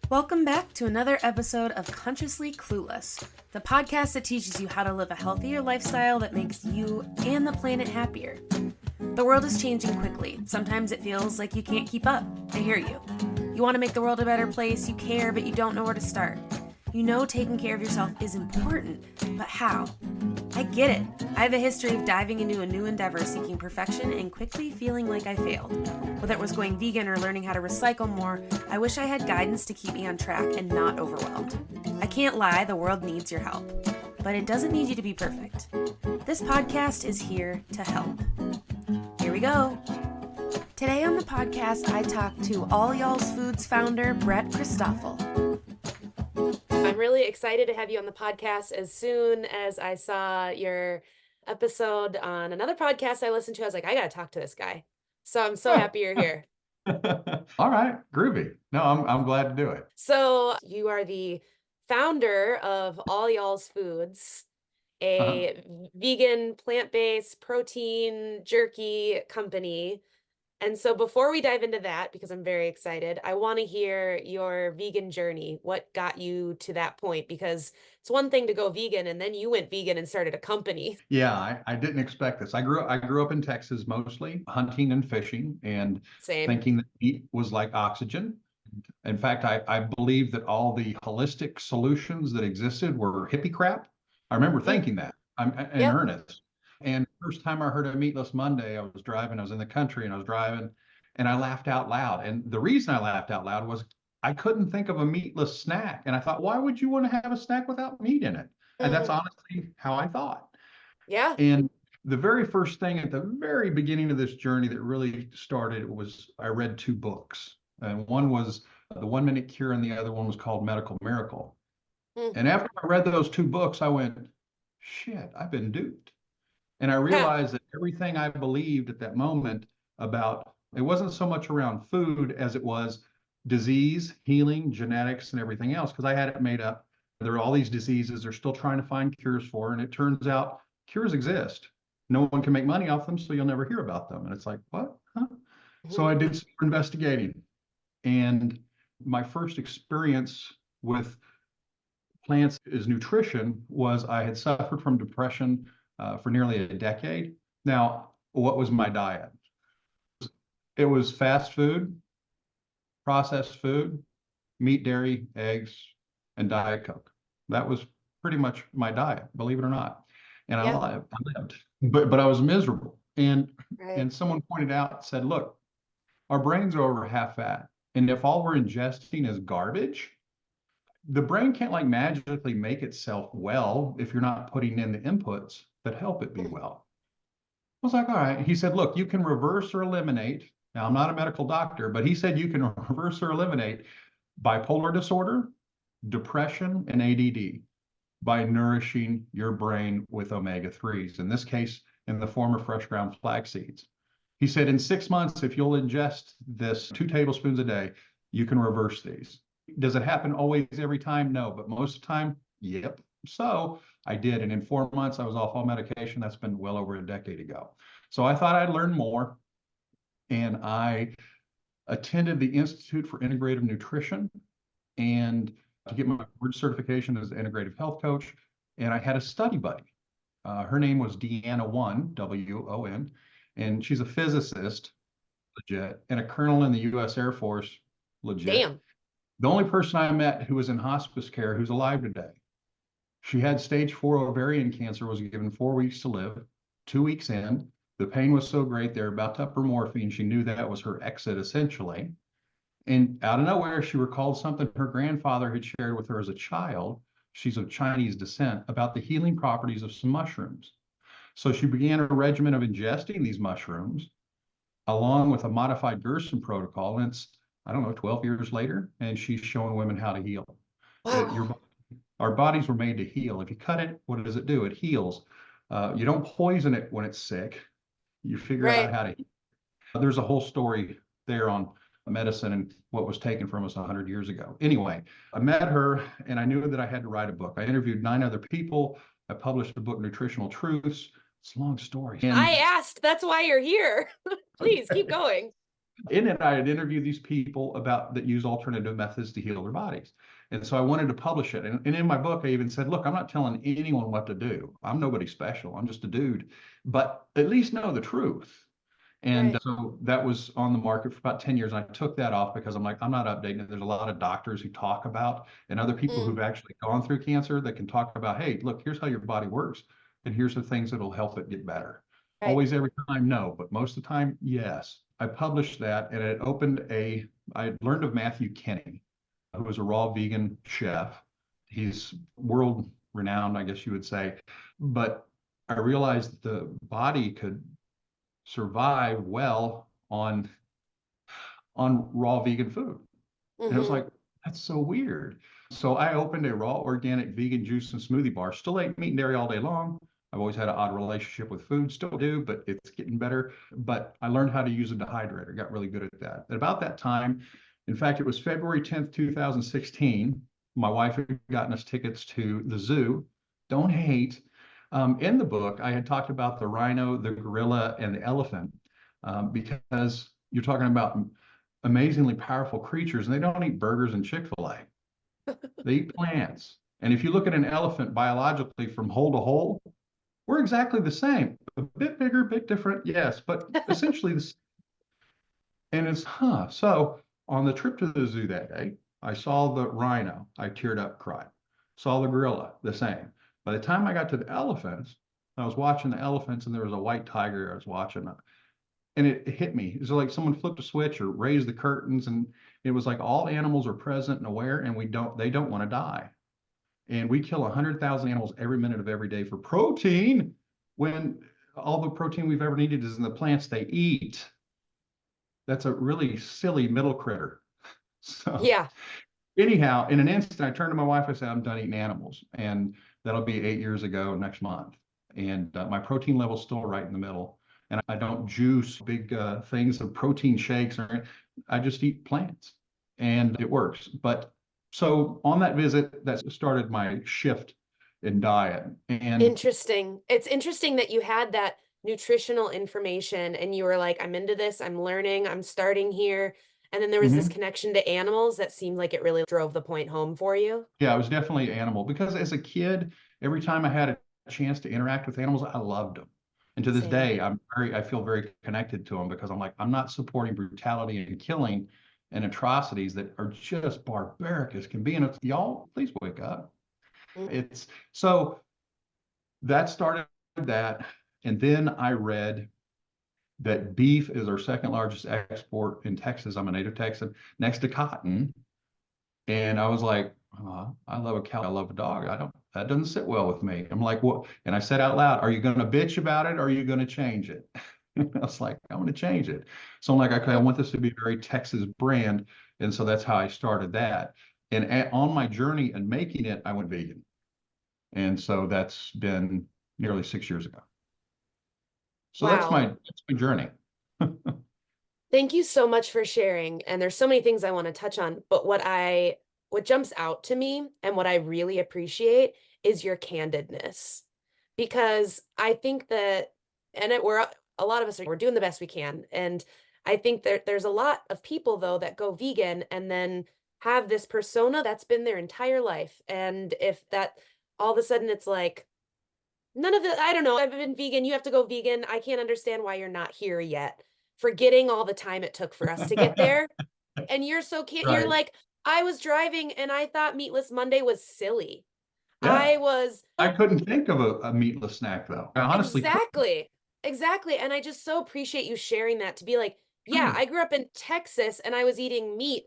Welcome back to another episode of Consciously Clueless, the podcast that teaches you how to live a healthier lifestyle that makes you and the planet happier. The world is changing quickly. Sometimes it feels like you can't keep up. I hear you. You want to make the world a better place, you care, but you don't know where to start. You know taking care of yourself is important, but how? I get it. I have a history of diving into a new endeavor seeking perfection and quickly feeling like I failed. Whether it was going vegan or learning how to recycle more, I wish I had guidance to keep me on track and not overwhelmed. I can't lie, the world needs your help. But it doesn't need you to be perfect. This podcast is here to help. Here we go. Today on the podcast, I talk to All Y'all's Foods founder, Brett Christoffel. I'm really excited to have you on the podcast. As soon as I saw your episode on another podcast I listened to, I was like, I got to talk to this guy. So I'm so happy you're here. All right, groovy. No, I'm glad to do it. So you are the founder of All Y'all's Foods, a vegan, plant-based protein jerky company. And so before we dive into that, because I'm very excited, I want to hear your vegan journey. What got you to that point? Because it's one thing to go vegan and then you went vegan and started a company. Yeah, I didn't expect this. I grew up in Texas, mostly hunting and fishing, and Same. thinking that meat was like oxygen. In fact, I believed that all the holistic solutions that existed were hippie crap. I remember thinking that. I'm in earnest. And first time I heard of Meatless Monday, I was in the country and I was driving and I laughed out loud. And the reason I laughed out loud was I couldn't think of a meatless snack. And I thought, why would you want to have a snack without meat in it? And that's honestly how I thought. Yeah. And the very first thing at the very beginning of this journey that really started was I read two books. And one was The 1 Minute Cure and the other one was called Medical Miracle. And after I read those two books, I went, shit, I've been duped. And I realized that everything I believed at that moment about, it wasn't so much around food as it was disease, healing, genetics, and everything else, because I had it made up. There are all these diseases they're still trying to find cures for, and it turns out cures exist. No one can make money off them, so you'll never hear about them. And it's like, what? Huh? So I did some investigating. And my first experience with plants as nutrition was I had suffered from depression for nearly a decade. Now, what was my diet? It was fast food, processed food, meat, dairy, eggs, and Diet Coke. That was pretty much my diet, believe it or not. And I lived, but I was miserable. And someone pointed out, said, look, our brains are over half fat. And if all we're ingesting is garbage, the brain can't like magically make itself well if you're not putting in the inputs that help it be well. I was like, all right. He said, look, you can reverse or eliminate. Now, I'm not a medical doctor, but he said you can reverse or eliminate bipolar disorder, depression, and ADD by nourishing your brain with omega-3s, in this case, in the form of fresh ground flax seeds. He said, in 6 months, if you'll ingest this 2 tablespoons a day, you can reverse these. Does it happen always every time? No, but most of the time, yep. So I did. And in 4 months, I was off all medication. That's been well over a decade ago. So I thought I'd learn more. And I attended the Institute for Integrative Nutrition and to get my board certification as an integrative health coach. And I had a study buddy. Her name was Deanna Won, W-O-N, and she's a physicist, legit, and a colonel in the U.S. Air Force, legit. Damn. The only person I met who was in hospice care who's alive today. She had stage 4 ovarian cancer, was given 4 weeks to live. 2 weeks in, the pain was so great, they were about to up her morphine. She knew that was her exit, essentially. And out of nowhere, she recalled something her grandfather had shared with her as a child. She's of Chinese descent, about the healing properties of some mushrooms. So she began a regimen of ingesting these mushrooms along with a modified Gerson protocol. And it's, I don't know, 12 years later, and she's showing women how to heal. Wow. Our bodies were made to heal. If you cut it, what does it do? It heals. You don't poison it when it's sick. You figure out how to heal. There's a whole story there on medicine and what was taken from us 100 years ago. Anyway, I met her and I knew that I had to write a book. I interviewed 9 other people. I published a book, Nutritional Truths. It's a long story. I asked, that's why you're here. Please keep going. In it, I had interviewed these people that use alternative methods to heal their bodies. And so I wanted to publish it. And in my book, I even said, look, I'm not telling anyone what to do. I'm nobody special. I'm just a dude, but at least know the truth. And Right. so that was on the market for about 10 years. I took that off because I'm like, I'm not updating it. There's a lot of doctors who talk about, and other people Mm, who've actually gone through cancer that can talk about, hey, look, here's how your body works. And here's the things that'll help it get better. right. Always, every time, no, but most of the time, yes. I published that, and it opened I learned of Matthew Kenny, who was a raw vegan chef. He's world renowned, I guess you would say. But I realized that the body could survive well on raw vegan food. And it was Mm-hmm. like, that's so weird. So I opened a raw organic vegan juice and smoothie bar. Still ate meat and dairy all day long. I've always had an odd relationship with food, still do, but it's getting better. But I learned how to use a dehydrator, got really good at that. At about that time, in fact, it was February 10th, 2016. My wife had gotten us tickets to the zoo. Don't hate. In the book, I had talked about the rhino, the gorilla, and the elephant because you're talking about amazingly powerful creatures, and they don't eat burgers and Chick-fil-A. They eat plants. And if you look at an elephant biologically from hole to hole, we're exactly the same. A bit bigger, a bit different, yes, but essentially the same. And it's, huh. So on the trip to the zoo that day, I saw the rhino. I teared up, cried. Saw the gorilla, the same. By the time I got to the elephants, I was watching the elephants, and there was a white tiger I was watching. And it hit me. It's like someone flipped a switch or raised the curtains, and it was like all animals are present and aware, and they don't want to die. And we kill 100,000 animals every minute of every day for protein, when all the protein we've ever needed is in the plants they eat. That's a really silly middle critter. So Yeah. anyhow, in an instant, I turned to my wife. I said, I'm done eating animals. And that'll be 8 years ago next month. And my protein level's still right in the middle. And I don't juice big things of protein shakes, or I just eat plants, and it works. But so on that visit, that started my shift in diet. And Interesting. It's interesting that you had that nutritional information and you were like, I'm into this, I'm learning, I'm starting here. And then there was this mhm, connection to animals that seemed like it really drove the point home for you. yeah, I was definitely animal, because as a kid, every time I had a chance to interact with animals, I loved them. And to this Same. day, I feel very connected to them, because I'm like, I'm not supporting brutality and killing and atrocities that are just barbaric as can be. And it's, y'all, please wake up. Mm. It's so that started that. And then I read that beef is our second largest export in Texas. I'm a native Texan, next to cotton. And I was like, I love a cow, I love a dog. That doesn't sit well with me. I'm like, what? And I said out loud, are you going to bitch about it, or are you going to change it? And I was like, I'm going to change it. So I'm like, okay, I Mm. want this to be a very Texas brand. And so that's how I started that. And on my journey and making it, I went vegan. And so that's been nearly 6 years ago. So Wow. that's my journey. Thank you so much for sharing. And there's so many things I want to touch on, but what jumps out to me and what I really appreciate is your candidness. Because I think that we're a lot of us we're doing the best we can. And I think there's a lot of people though that go vegan and then have this persona that's been their entire life. And if that all of a sudden it's like none of the, I don't know, I've been vegan, you have to go vegan. I can't understand why you're not here yet. Forgetting all the time it took for us to get there. And you're so can't, you're Right. like, I was driving and I thought Meatless Monday was silly. Yeah. I was I couldn't think of a meatless snack, though. I honestly couldn't. exactly, exactly. And I just so appreciate you sharing that to be like, yeah, Sure. I grew up in Texas and I was eating meat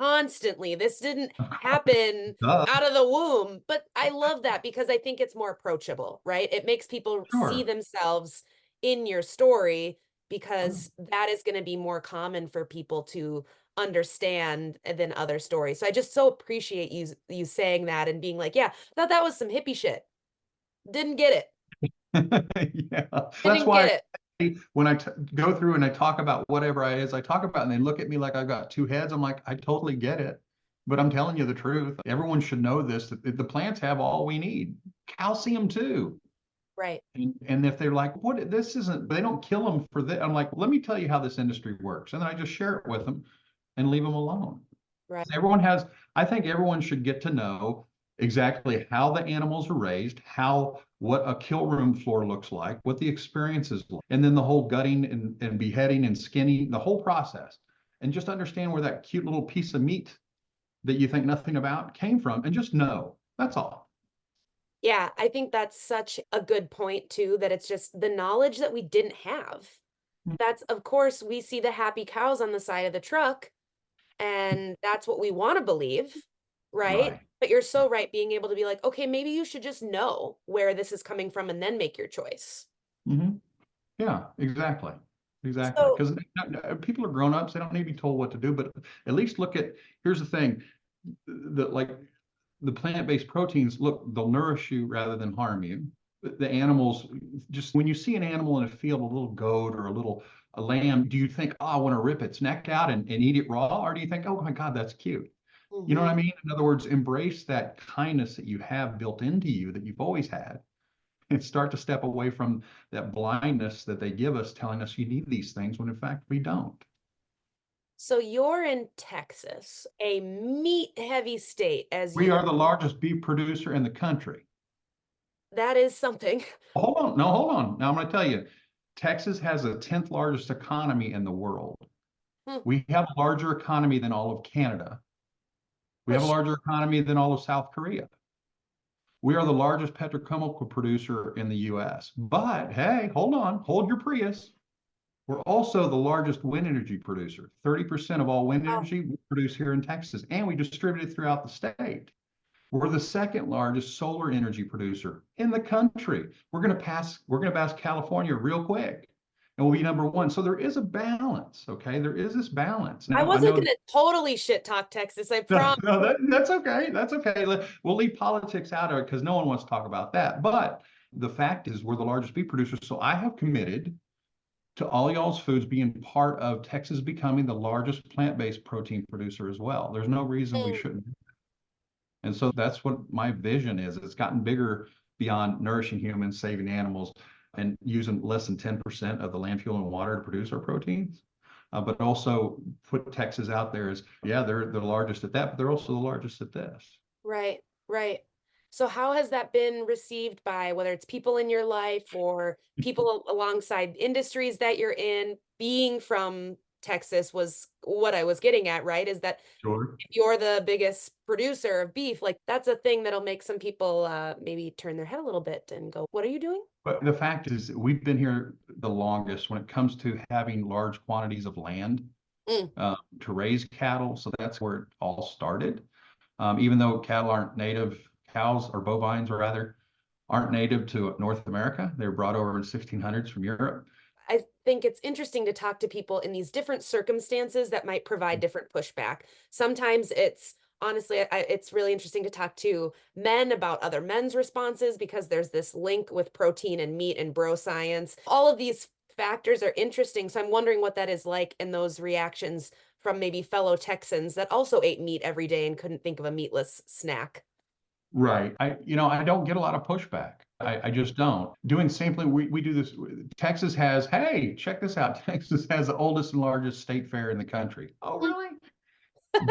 constantly. This didn't happen Duh. out of the womb, but I love that because I think it's more approachable, right? It makes people see Sure. themselves in your story because that is going to be more common for people to understand than other stories. So I just so appreciate you saying that and being like, yeah, I thought that was some hippie shit. Didn't get it. Yeah. That's Didn't why get when I go through and I talk about whatever I talk about, and they look at me like I've got two heads, I'm like, I totally get it. But I'm telling you the truth. Everyone should know this, that the plants have all we need. Calcium too. Right. And if they're like, what, this isn't, they don't kill them for this. I'm like, let me tell you how this industry works. And then I just share it with them and leave them alone. Right. Everyone has, I think everyone should get to know exactly how the animals are raised, what a kill room floor looks like, what the experience is like, and then the whole gutting and beheading and skinning, the whole process. And just understand where that cute little piece of meat that you think nothing about came from, and just know. That's all. Yeah, I think that's such a good point too, that it's just the knowledge that we didn't have. That's, of course, we see the happy cows on the side of the truck, and that's what we want to believe, right? Right. But you're so right, being able to be like, okay, maybe you should just know where this is coming from and then make your choice. Mm-hmm. Yeah, exactly. Exactly. So, Because people are grown-ups, they don't need to be told what to do, but at least look at, here's the thing, like the plant-based proteins, look, they'll nourish you rather than harm you. The animals, just when you see an animal in a field, a little goat or a lamb, do you think, oh, I want to rip its neck out and eat it raw? Or do you think, oh my God, that's cute? You know what I mean? In other words, embrace that kindness that you have built into you that you've always had, and start to step away from that blindness that they give us, telling us you need these things when in fact we don't. so you're in Texas, a meat heavy state, as We you, are the largest beef producer in the country. that is something. Hold on. No, hold on. Now I'm going to tell you, Texas has the 10th largest economy in the world. Hmm. We have a larger economy than all of Canada. We have a Push. larger economy than all of South Korea. We are the largest petrochemical producer in the US. But hey, hold on, hold your Prius. We're also the largest wind energy producer. 30% of all wind Oh, energy we produce here in Texas, and we distribute it throughout the state. We're the second largest solar energy producer in the country. We're gonna pass California real quick, and we'll be number one. So there is a balance, okay? There is this balance. I Now I wasn't know gonna totally shit talk Texas, I no, promise. no, that's okay. That's okay. We'll leave politics out of it because no one wants to talk about that. But the fact is, we're the largest beef producer. So I have committed to all y'all's foods being part of Texas becoming the largest plant-based protein producer as well. There's no reason we Mm. shouldn't. And so that's what my vision is. It's gotten bigger beyond nourishing humans, saving animals, and using less than 10% of the land, fuel, and water to produce our proteins. But also put Texas out there as, yeah, they're the largest at that, but they're also the largest at this. Right, right. So how has that been received by whether it's people in your life or people alongside industries that you're in? Being from Texas was what I was getting at, right? Is that Sure. if you're the biggest producer of beef, like that's a thing that'll make some people maybe turn their head a little bit and go, "What are you doing?" But the fact is, we've been here the longest when it comes to having large quantities of land Mm. to raise cattle. So that's where it all started. Even though cattle aren't native, cows or bovines, or rather, aren't native to North America. They were brought over in 1600s from Europe. I think it's interesting to talk to people in these different circumstances that might provide different pushback. Sometimes it's honestly, it's really interesting to talk to men about other men's responses because there's this link with protein and meat and bro science. All of these factors are interesting. So I'm wondering what that is like in those reactions from maybe fellow Texans that also ate meat every day and couldn't think of a meatless snack. Right. I don't get a lot of pushback. I just don't. Doing sampling, we do this. Texas has, hey, check this out. Texas has the oldest and largest state fair in the country. Oh, really?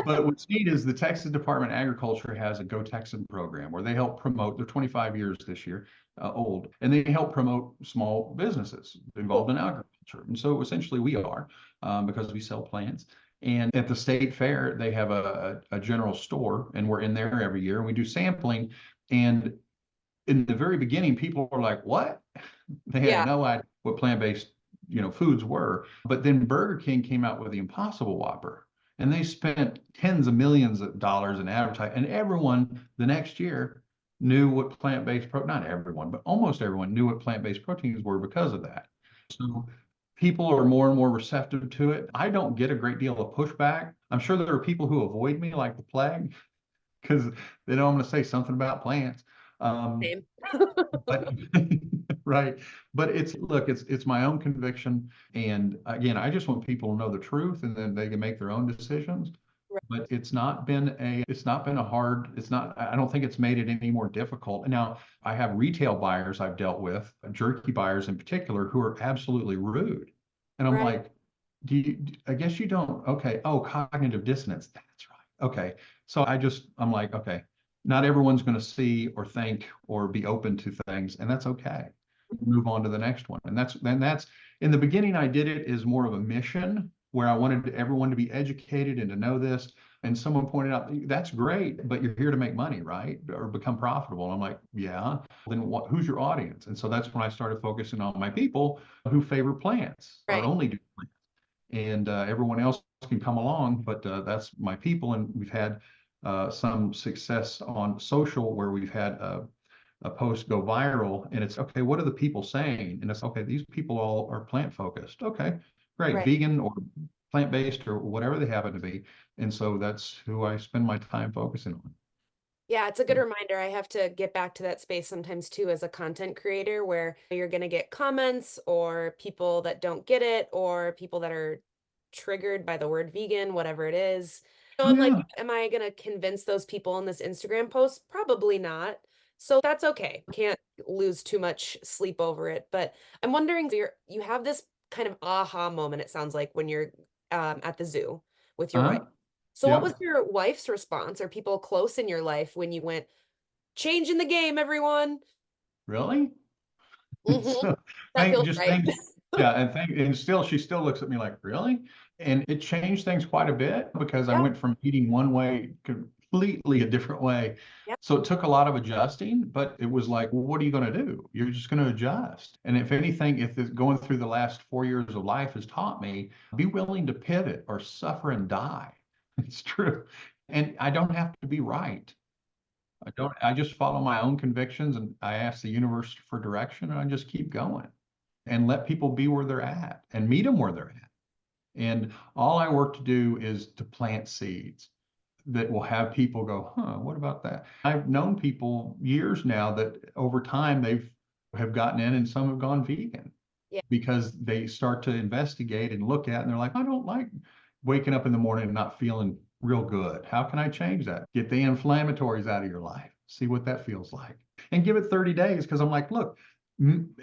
But what's neat is the Texas Department of Agriculture has a Go Texan program where they help promote, they're 25 years this year old, and they help promote small businesses involved Cool. in agriculture. And so essentially we are, because we sell plants. And at the state fair, they have a general store, and we're in there every year. And we do sampling. And in the very beginning, people were like, what? They had Yeah. no idea what plant-based, foods were. But then Burger King came out with the Impossible Whopper, and they spent tens of millions of dollars in advertising. And everyone the next year knew what plant-based not everyone, but almost everyone knew what plant-based proteins were because of that. So people are more and more receptive to it. I don't get a great deal of pushback. I'm sure there are people who avoid me like the plague because they know I'm going to say something about plants. Same. But right. But it's my own conviction. And again, I just want people to know the truth and then they can make their own decisions. Right. but I don't think it's made it any more difficult. Now, I have retail buyers I've dealt with, jerky buyers in particular, who are absolutely rude. And I'm Right. like, I guess you don't, okay. Oh, cognitive dissonance. That's right. Okay. So I'm like, okay, not everyone's going to see or think or be open to things, and that's okay. Move on to the next one. And that's in the beginning, I did it as more of a mission where I wanted everyone to be educated and to know this. And someone pointed out, that's great, but you're here to make money, right? Or become profitable. And I'm like, yeah, then who's your audience? And so that's when I started focusing on my people who favor plants or Right. only do plants. And everyone else can come along, but that's my people. And we've had some success on social where we've had a post go viral, and it's okay, what are the people saying? And it's okay, these people all are plant focused. Okay, great, Right. vegan or plant-based or whatever they happen to be. And so that's who I spend my time focusing on. Yeah, it's a good reminder. I have to get back to that space sometimes too as a content creator where you're going to get comments or people that don't get it or people that are triggered by the word vegan, whatever it is. So Oh I'm like, yeah. am I going to convince those people in this Instagram post? Probably not. So that's okay. Can't lose too much sleep over it. But I'm wondering, you have this kind of aha moment, it sounds like, when you're at the zoo with your wife. Uh-huh. So what was Yep. your wife's response or people close in your life when you went, changing the game, everyone? Really? Hmm. So That feels just right. things, yeah, and still she still looks at me like, really? And it changed things quite a bit because I Yeah. went from eating one way completely a different way. Yeah. So it took a lot of adjusting, but it was like, well, what are you going to do? You're just going to adjust. And if anything, if it's going through the last 4 years of life has taught me, be willing to pivot or suffer and die. It's true. And I don't have to be right. I just follow my own convictions and I ask the universe for direction and I just keep going and let people be where they're at and meet them where they're at. And all I work to do is to plant seeds that will have people go, huh, what about that? I've known people years now that over time have gotten in and some have gone vegan Yeah. because they start to investigate and look at and they're like, I don't like waking up in the morning and not feeling real good. How can I change that? Get the inflammatories out of your life. See what that feels like. And give it 30 days because I'm like, look,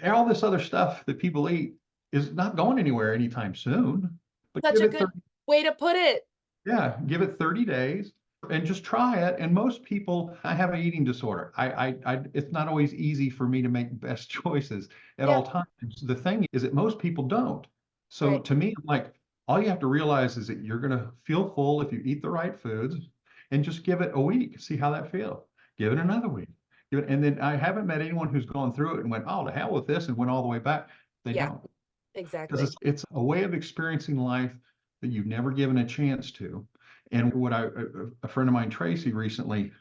all this other stuff that people eat is not going anywhere anytime soon. But Such give a it good 30, way to put it. yeah, give it 30 days and just try it. And most people, I have an eating disorder. It's not always easy for me to make best choices at Yeah. all times. The thing is that most people don't. So Right. to me, I'm like, all you have to realize is that you're going to feel full if you eat the right foods and just give it a week, see how that feels. Give it another week. And then I haven't met anyone who's gone through it and went, oh, to hell with this and went all the way back. They Yeah. don't because Exactly. it's a way of experiencing life that you've never given a chance to. And a friend of mine, Tracy, recently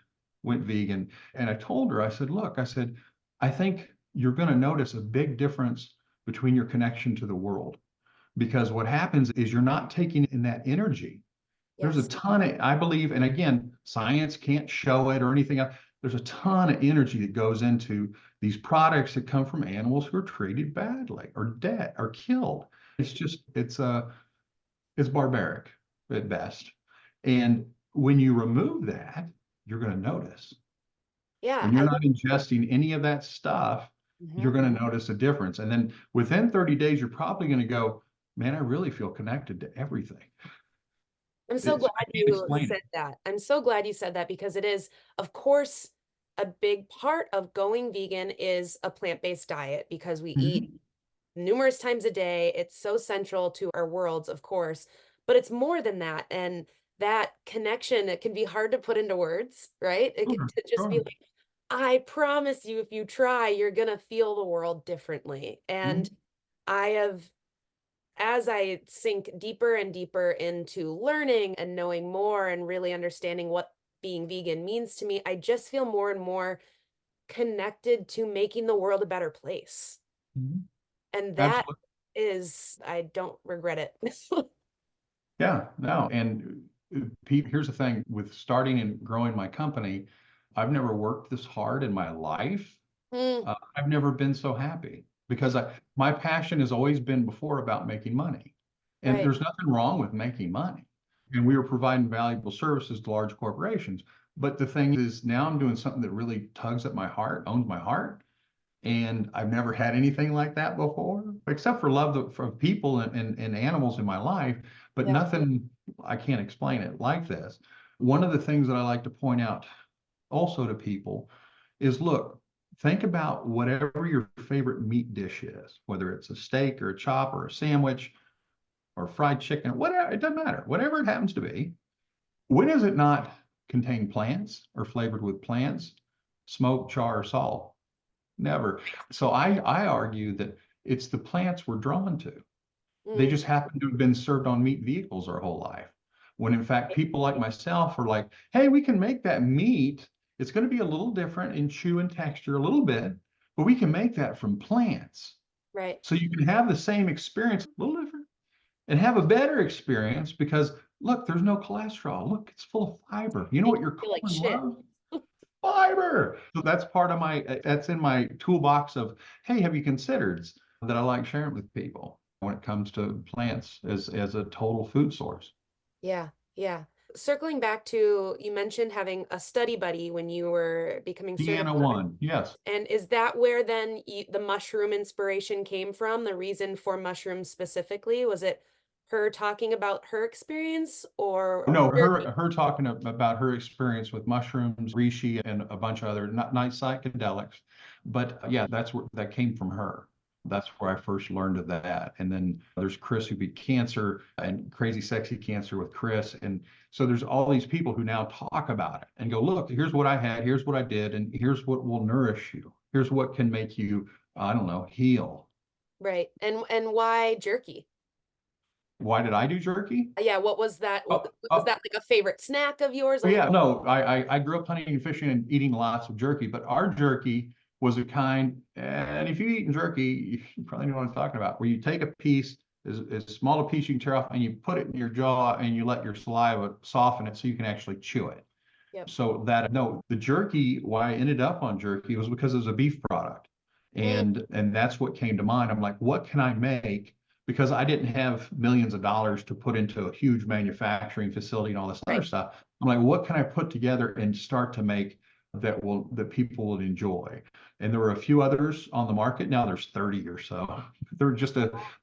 went vegan, and I told her, I said, look, I said, I think you're going to notice a big difference between your connection to the world because what happens is you're not taking in that energy. There's a Yes. ton of, I believe, and again, science can't show it or anything else. There's a ton of energy that goes into these products that come from animals who are treated badly or dead or killed. It's just, it's barbaric at best. And when you remove that, you're going to notice. Yeah. When you're not ingesting any of that stuff, you're Mhm. going to notice a difference. And then within 30 days, you're probably going to go, man, I really feel connected to everything. I'm so glad I can't you explain it. said that. I'm so glad you said that because it is, of course, a big part of going vegan is a plant-based diet because we eat Mhm. numerous times a day. It's so central to our worlds, of course, but it's more than that. And that connection, it can be hard to put into words, right? Sure, To just be sure. like, I promise you, if you try, you're gonna feel the world differently. And Mhm. I have, as I sink deeper and deeper into learning and knowing more and really understanding what being vegan means to me, I just feel more and more connected to making the world a better place. Mhm. And that Absolutely. is, I don't regret it. Yeah, no. And Pete, here's the thing with starting and growing my company, I've never worked this hard in my life. Mm, I've never been so happy because my passion has always been before about making money. And right. there's nothing wrong with making money. and we were providing valuable services to large corporations. But the thing is, now I'm doing something that really tugs at my heart, owns my heart. And I've never had anything like that before, except for love for people and animals in my life, but Yeah. nothing, I can't explain it like this. One of the things that I like to point out also to people is, look, think about whatever your favorite meat dish is, whether it's a steak or a chop or a sandwich or fried chicken, whatever, it doesn't matter, whatever it happens to be. When does it not contain plants or flavored with plants, smoke, char, or salt? Never. So I argue that it's the plants we're drawn to. They Mm. just happen to have been served on meat vehicles our whole life. When in fact, people like myself are like, hey, we can make that meat. It's going to be a little different in chew and texture a little bit, but we can make that from plants. Right. So you can have the same experience, a little different, and have a better experience because look, there's no cholesterol. Look, it's full of fiber. You know And what you your feel like colon shit. loves? Fiber. So that's part of that's in my toolbox of, hey, have you considered that I like sharing with people when it comes to plants as a total food source? Yeah. Yeah. Circling back to, you mentioned having a study buddy when you were becoming Deanna certified. one, yes. And is that where then the mushroom inspiration came from? The reason for mushrooms specifically? Was it her talking about her experience or No, jerky? her talking about her experience with mushrooms, reishi, and a bunch of other nice psychedelics. But yeah, that's where that came from her. That's where I first learned of that. And then there's Chris who beat cancer and crazy sexy cancer with Chris. And so there's all these people who now talk about it and go, look, here's what I had, here's what I did, and here's what will nourish you. Here's what can make you, I don't know, heal. Right. And why jerky? Why did I do jerky? Yeah, what was that? Oh, Was oh, that like a favorite snack of yours? Oh, yeah, no, I grew up hunting and fishing and eating lots of jerky, but our jerky was a kind, and if you eat jerky, you probably know what I'm talking about, where you take a piece, as small a piece you can tear off, and you put it in your jaw and you let your saliva soften it so you can actually chew it. Yep. So that, no, the jerky, why I ended up on jerky was because it was a beef product. Mm. And that's what came to mind. I'm like, what can I make? Because I didn't have millions of dollars to put into a huge manufacturing facility and all this other Right. stuff. I'm like, what can I put together and start to make that people will enjoy? And there were a few others on the market. Now there's 30 or so. There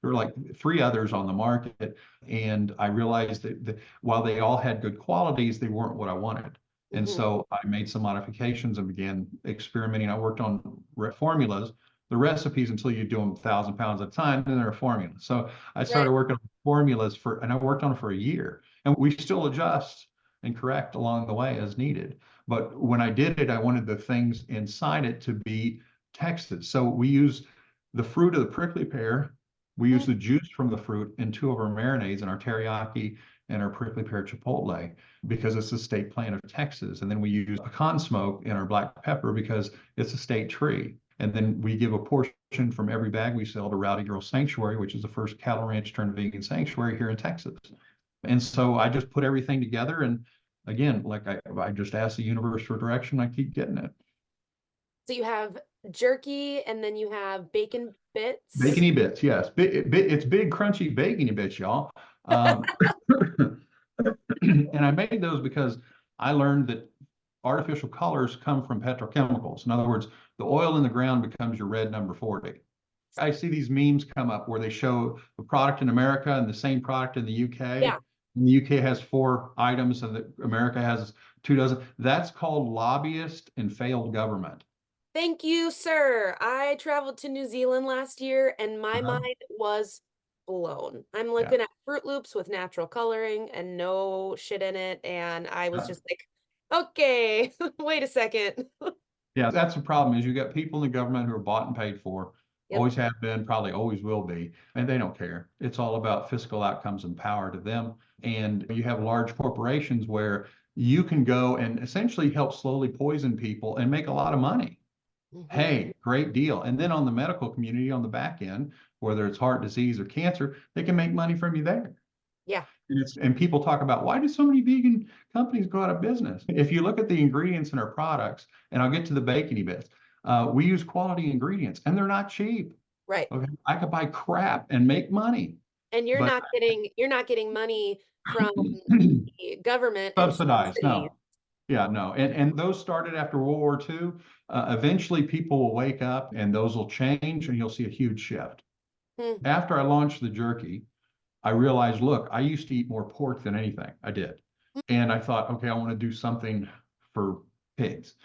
were like three others on the market. And I realized that while they all had good qualities, they weren't what I wanted. And Mhm. so I made some modifications and began experimenting. I worked on formulas, the recipes until you do them 1,000 pounds at a time, then they're a formula. So I Right. started working on formulas and I worked on it for a year. And we still adjust and correct along the way as needed. But when I did it, I wanted the things inside it to be texted. So we use the fruit of the prickly pear. We use Mm. the juice from the fruit in two of our marinades and our teriyaki and our prickly pear chipotle because it's the state plant of Texas. And then we use pecan smoke in our black pepper because it's a state tree. And then we give a portion from every bag we sell to Rowdy Girl Sanctuary, which is the first cattle ranch turned vegan sanctuary here in Texas. And so I just put everything together. And again, like I just ask the universe for direction. I keep getting it. So you have jerky and then you have bacon bits. Bacony bits, yes. It's big, crunchy bacony bits, y'all. Um, and I made those because I learned that artificial colors come from petrochemicals. In other words, the oil in the ground becomes your red number 40. I see these memes come up where they show the product in America and the same product in the UK. Yeah. And the UK has 4 items and America has 2 dozen. That's called lobbyist and failed government. Thank you, sir. I traveled to New Zealand last year and my Uh-huh. mind was blown. I'm Yeah. looking at Fruit Loops with natural coloring and no shit in it. And I was just like, okay, wait a second. Yeah, that's the problem is you got people in the government who are bought and paid for, Yep. always have been, probably always will be, and they don't care. It's all about fiscal outcomes and power to them. And you have large corporations where you can go and essentially help slowly poison people and make a lot of money. Mhm. Hey, great deal. And then on the medical community on the back end, whether it's heart disease or cancer, they can make money from you there. Yeah. And people talk about why do so many vegan companies go out of business? If you look at the ingredients in our products, and I'll get to the bacony bits, we use quality ingredients and they're not cheap. Right. Okay. I could buy crap and make money, And but you're not getting money from the government and Subsidized, subsidies. no. Yeah, no. And those started after World War II. Eventually, people will wake up and those will change and you'll see a huge shift. Hmm. After I launched the jerky, I realized, look, I used to eat more pork than anything. I did. And I thought, okay, I want to do something for pigs.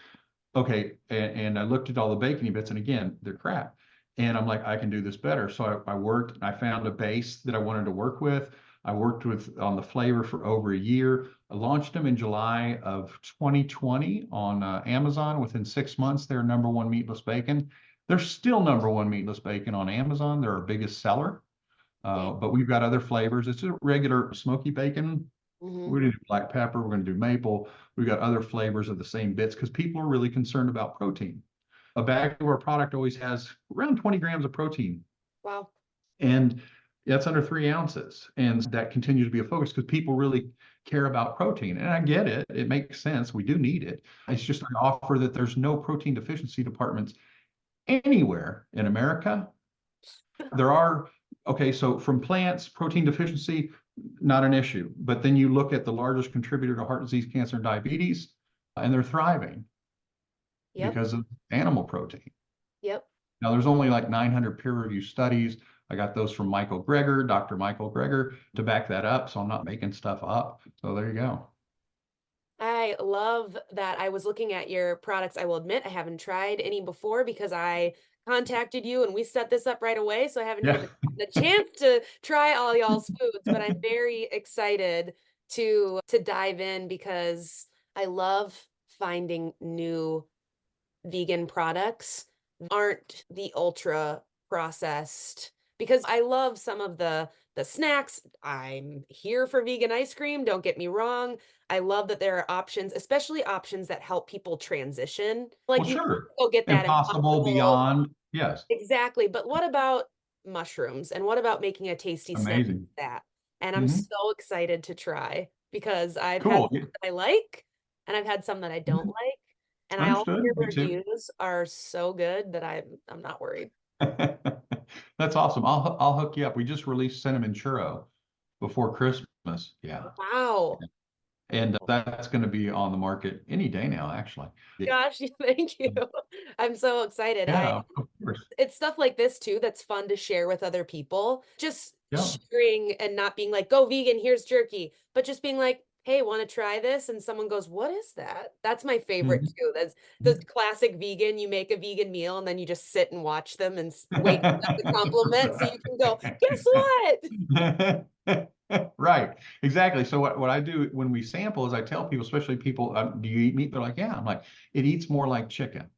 Okay. And I looked at all the bacony bits, and again, they're crap. And I'm like, I can do this better. So I worked, I found a base that I wanted to work with. I worked with on the flavor for over a year. I launched them in July of 2020 on Amazon. Within 6 months, they're number one meatless bacon. They're still number one meatless bacon on Amazon. They're our biggest seller. But we've got other flavors. It's a regular smoky bacon. Mm-hmm. We're going to do black pepper. We're going to do maple. We've got other flavors of the same bits because people are really concerned about protein. A bag of our product always has around 20 grams of protein. Wow. And that's under 3 ounces. And that continues to be a focus because people really care about protein. And I get it. It makes sense. We do need it. It's just an offer that there's no protein deficiency departments anywhere in America. There are, okay, so from plants, protein deficiency, not an issue. But then you look at the largest contributor to heart disease, cancer, and diabetes, and they're thriving because of animal protein. Yep. Now, there's only like 900 peer-reviewed studies. I got those from Michael Greger, Dr. Michael Greger, to back that up. So I'm not making stuff up. So there you go. I love that. I was looking at your products. I will admit I haven't tried any before because I contacted you and we set this up right away. So I haven't Yeah. had the chance to try all y'all's foods, but I'm very excited to dive in because I love finding new vegan products aren't the ultra processed because I love some of the snacks. I'm here for vegan ice cream, don't get me wrong. I love that there are options, especially options that help people transition. Like Well, you sure. go get that Impossible, impossible. beyond. Yes. Exactly. But what about mushrooms? And what about making a tasty snack like Amazing. that? And I'm Hmm. so excited to try because I've had Cool. some that I like and I've had some that I don't Mhm. like. And I all Understood. hear Me too. reviews are so good that I'm not worried. That's awesome. I'll hook you up. We just released cinnamon churro before Christmas. Yeah. Wow. And that's going to be on the market any day now, actually. Gosh, thank you. I'm so excited. Yeah, of course. It's stuff like this too that's fun to share with other people. Just Yeah. sharing and not being like, go vegan, here's jerky, but just being like, hey, want to try this? And someone goes, what is that? That's my favorite Mhm. too. That's the classic vegan. You make a vegan meal and then you just sit and watch them and wait for them to compliment so you can go, guess what? Right, exactly. So what I do when we sample is I tell people, especially people, do you eat meat? They're like, yeah. I'm like, it eats more like chicken.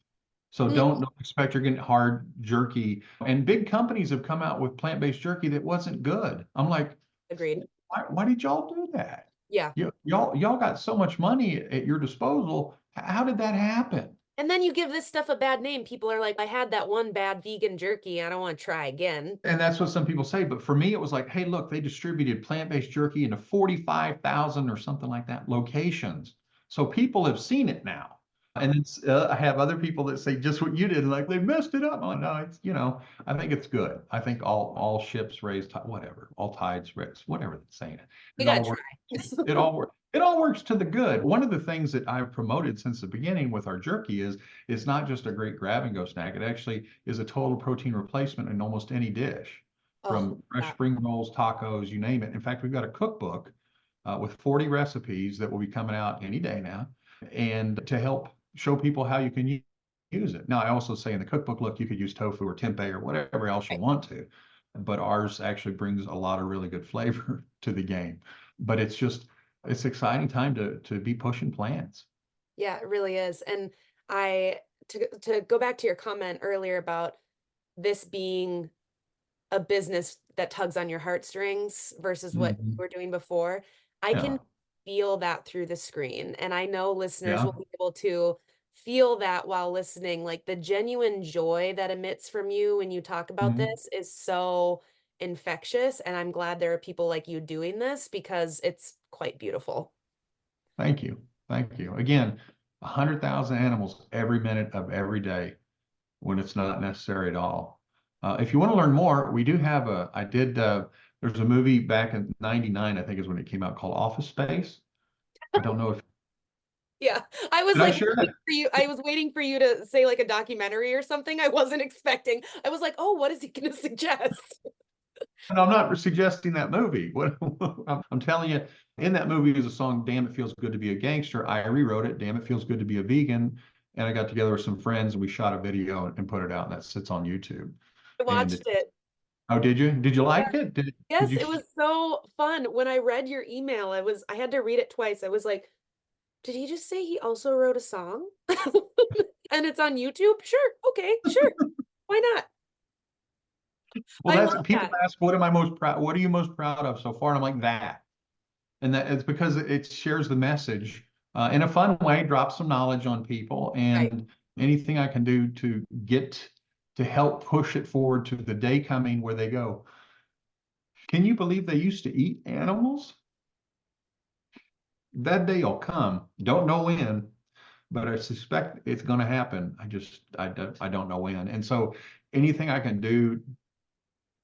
So Mm, don't expect you're getting hard jerky. And big companies have come out with plant-based jerky that wasn't good. I'm like, agreed. why did y'all do that? Yeah. Y'all got so much money at your disposal. How did that happen? And then you give this stuff a bad name. People are like, I had that one bad vegan jerky. I don't want to try again. And that's what some people say. But for me, it was like, hey, look, they distributed plant-based jerky into 45,000 or something like that locations. So people have seen it now. And it's, I have other people that say just what you did, like they messed it up. Oh, no, it's, I think it's good. I think all ships raise, whatever, all tides raise, whatever they're saying. We It gotta all works. try. It all works to the good. One of the things that I've promoted since the beginning with our jerky is it's not just a great grab and go snack. It actually is a total protein replacement in almost any dish, Oh, from fresh yeah. spring rolls, tacos, you name it. In fact, we've got a cookbook with 40 recipes that will be coming out any day now, and to help show people how you can use it. Now, I also say in the cookbook, look, you could use tofu or tempeh or whatever else you Right. want to, but ours actually brings a lot of really good flavor to the game. But it's exciting time to be pushing plants. Yeah, it really is. And I to go back to your comment earlier about this being a business that tugs on your heartstrings versus what you Mhm. were doing before, I can Yeah, feel that through the screen. And I know listeners yeah. will be able to feel that while listening. Like the genuine joy that emits from you when you talk about Mhm. this is so infectious. And I'm glad there are people like you doing this because it's quite beautiful. Thank you. Thank you. Again, 100,000 animals every minute of every day when it's not necessary at all. If you want to learn more, we do have I did There's a movie back in '99, I think is when it came out, called Office Space. I don't know if, Yeah, I was did I like share waiting that? for you. I was waiting for you to say like a documentary or something. I wasn't expecting. I was like, oh, what is he going to suggest? And I'm not suggesting that movie. What I'm telling you, in that movie is a song, "Damn It Feels Good to Be a Gangster." I rewrote it, "Damn It Feels Good to Be a Vegan." And I got together with some friends and we shot a video and put it out, and that sits on YouTube. I And watched it. oh, did you? Did you like it? Did Yes, you? it was so fun. When I read your email, I had to read it twice. I was like, did he just say he also wrote a song? And it's on YouTube? Sure. Okay, sure. Why not? Well, I that's love people that. ask, what am I most proud? What are you most proud of so far? And I'm like, that. And that it's because it shares the message in a fun way, drops some knowledge on people, Right. and anything I can do to get to help push it forward to the day coming where they go, can you believe they used to eat animals? That day will come. Don't know when, but I suspect it's going to happen. I don't know when. And so anything I can do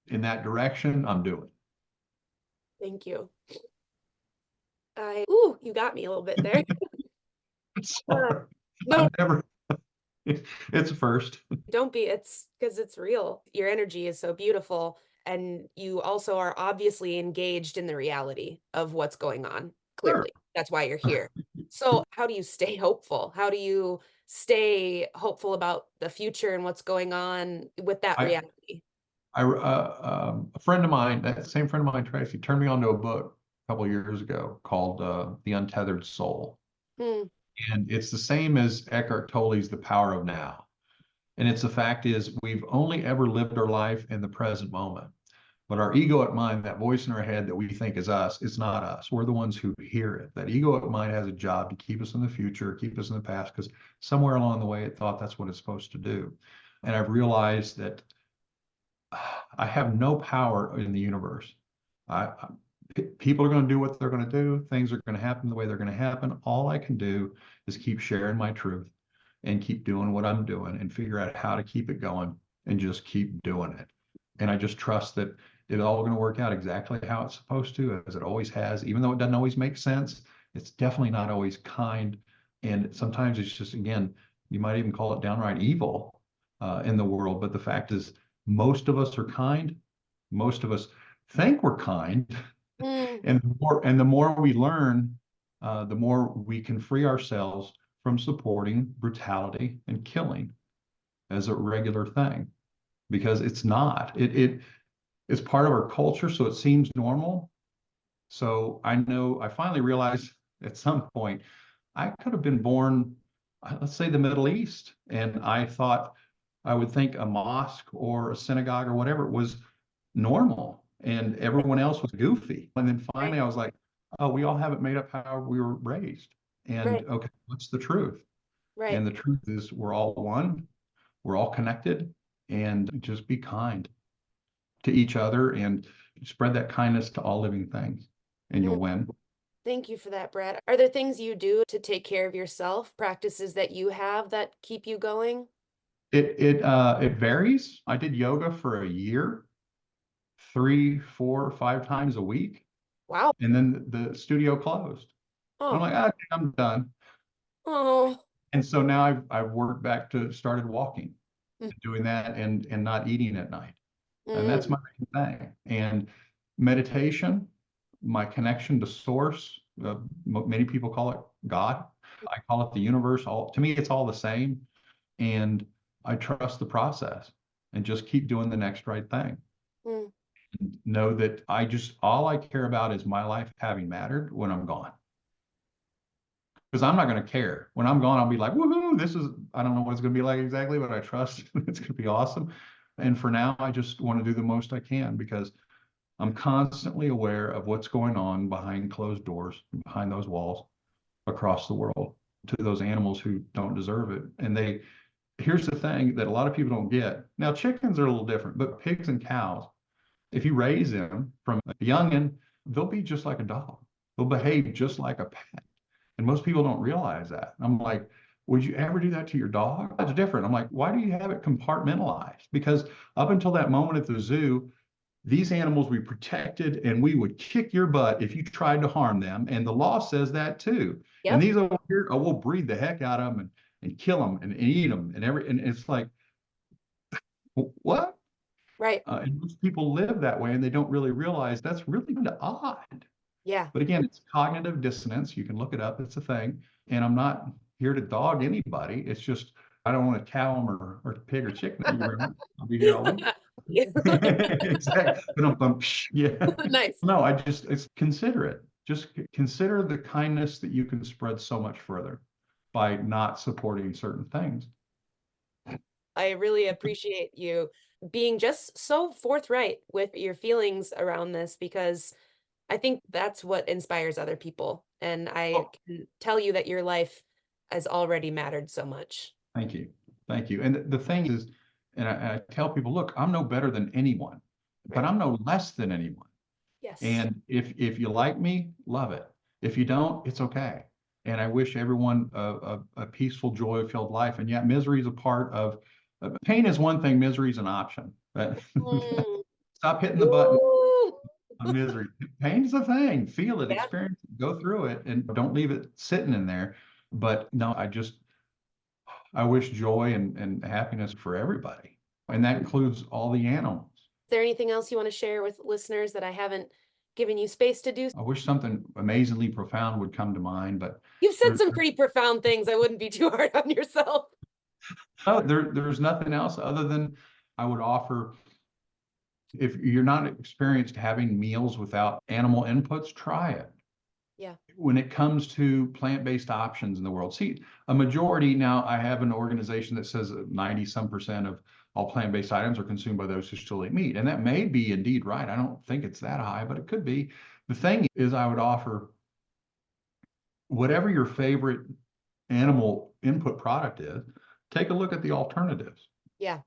in that direction, I'm doing. Thank you. Ooh, you got me a little bit there. Uh, Sorry. no, I've never, it's a first. don't be. It's because it's real. Your energy is so beautiful. And you also are obviously engaged in the reality of what's going on. Sure. Clearly, that's why you're here. So, how do you stay hopeful? How do you stay hopeful about the future and what's going on with that I, reality? a friend of mine, that same friend of mine, Tracy, turned me on to a book a couple of years ago called The Untethered Soul. Hmm. And it's the same as Eckhart Tolle's The Power of Now. And it's the fact is we've only ever lived our life in the present moment. But our egoic mind, that voice in our head that we think is us, it's not us. We're the ones who hear it. That egoic mind has a job to keep us in the future, keep us in the past, because somewhere along the way it thought that's what it's supposed to do. And I've realized that I have no power in the universe. People are going to do what they're going to do. Things are going to happen the way they're going to happen. All I can do is keep sharing my truth and keep doing what I'm doing and figure out how to keep it going and just keep doing it. And I just trust that it's all going to work out exactly how it's supposed to, as it always has, even though it doesn't always make sense. It's definitely not always kind. And sometimes it's just, again, you might even call it downright evil in the world. But the fact is, most of us are kind. Most of us think we're kind. Hmm. And the more we learn, the more we can free ourselves from supporting brutality and killing as a regular thing, because it's not. It's part of our culture, so it seems normal. So I know I finally realized at some point I could have been born, let's say, the Middle East, and I thought I would think a mosque or a synagogue or whatever was normal, and everyone else was goofy. And then Right. finally, I was like, oh, we all have it made up how we were raised. And Right. okay, what's the truth? Right. And the truth is, we're all one, we're all connected, and just be kind to each other and spread that kindness to all living things, and Hmm. you'll win. Thank you for that, Brett. Are there things you do to take care of yourself, practices that you have that keep you going? It varies. I did yoga for a year, 3, 4, 5 times a week, Wow. and then the studio closed. I'm Oh, like, okay, I'm done. oh. And so now I've worked back to started walking, Mm, doing that, and not eating at night. And that's mm, my main thing. And meditation, my connection to source, many people call it God. I call it the universe. All to me, it's all the same. And I trust the process and just keep doing the next right thing. mm. Know that all I care about is my life having mattered when I'm gone. Because I'm not going to care. When I'm gone, I'll be like, woohoo, I don't know what it's going to be like exactly, but I trust it's going to be awesome. And for now, I just want to do the most I can, because I'm constantly aware of what's going on behind closed doors, behind those walls across the world, to those animals who don't deserve it. And here's the thing that a lot of people don't get. Now, chickens are a little different, but pigs and cows, if you raise them from a youngin, they'll be just like a dog. They'll behave just like a pet. And most people don't realize that. I'm like, would you ever do that to your dog? That's different. I'm like, why do you have it compartmentalized? Because up until that moment at the zoo, these animals we protected, and we would kick your butt if you tried to harm them. And the law says that too. Yep. And these over here, we'll breed the heck out of them and kill them and eat them and it's like, what? Right. And most people live that way and they don't really realize that's really kind of odd. Yeah. But again, it's cognitive dissonance. You can look it up. It's a thing. And I'm not here to dog anybody. It's just, I don't want to cow them or pig or chicken. I'll be here all week. Exactly. Yeah. Nice. No, it's consider it. Just consider the kindness that you can spread so much further by not supporting certain things. I really appreciate you being just so forthright with your feelings around this, because I think that's what inspires other people. And I can tell you that your life has already mattered so much. Thank you. Thank you. And the thing is, and I tell people, look, I'm no better than anyone, but I'm no less than anyone. Yes. And if you like me, love it. If you don't, it's okay. And I wish everyone a peaceful, joy-filled life. And yet misery is a part of, pain is one thing, misery is an option. But stop hitting the button on misery. Pain is a thing. Feel it, experience it, go through it, and don't leave it sitting in there. But no, I wish joy and happiness for everybody. And that includes all the animals. Is there anything else you want to share with listeners that I haven't given you space to do? I wish something amazingly profound would come to mind, but you've said some pretty profound things. I wouldn't be too hard on yourself. No, there's nothing else other than I would offer, if you're not experienced having meals without animal inputs, try it. Yeah. When it comes to plant-based options in the world, see, a majority now, I have an organization that says 90% of all plant-based items are consumed by those who still eat meat. And that may be indeed right. I don't think it's that high, but it could be. The thing is, I would offer whatever your favorite animal input product is, take a look at the alternatives. Yeah.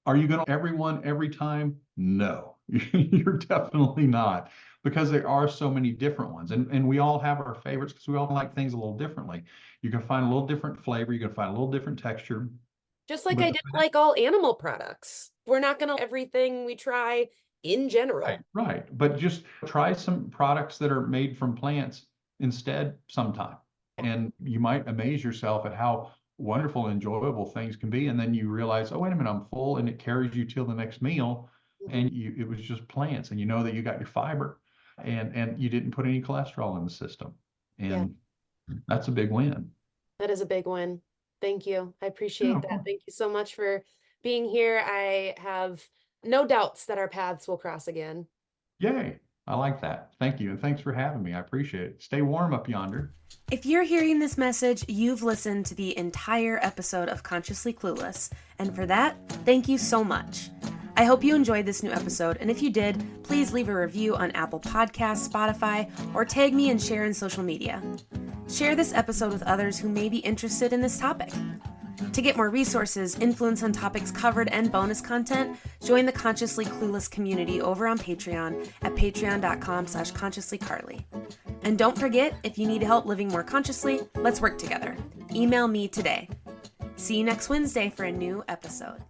Are you going to everyone every time? No, you're definitely not, because there are so many different ones. And we all have our favorites because we all like things a little differently. You can find a little different flavor. You can find a little different texture. Just like I didn't like all animal products. We're not going to everything we try in general. Right. But just try some products that are made from plants instead sometime. And you might amaze yourself at how wonderful and enjoyable things can be. And then you realize, oh, wait a minute, I'm full, and it carries you till the next meal. And it was just plants, and you know that you got your fiber and you didn't put any cholesterol in the system. And that's a big win. That is a big win. Thank you. I appreciate that. Thank you so much for being here. I have no doubts that our paths will cross again. Yay. I like that. Thank you. And thanks for having me. I appreciate it. Stay warm up yonder. If you're hearing this message, you've listened to the entire episode of Consciously Clueless. And for that, thank you so much. I hope you enjoyed this new episode. And if you did, please leave a review on Apple Podcasts, Spotify, or tag me and share in social media. Share this episode with others who may be interested in this topic. To get more resources, influence on topics covered, and bonus content, join the Consciously Clueless community over on Patreon at patreon.com/consciouslycarly. And don't forget, if you need help living more consciously, let's work together. Email me today. See you next Wednesday for a new episode.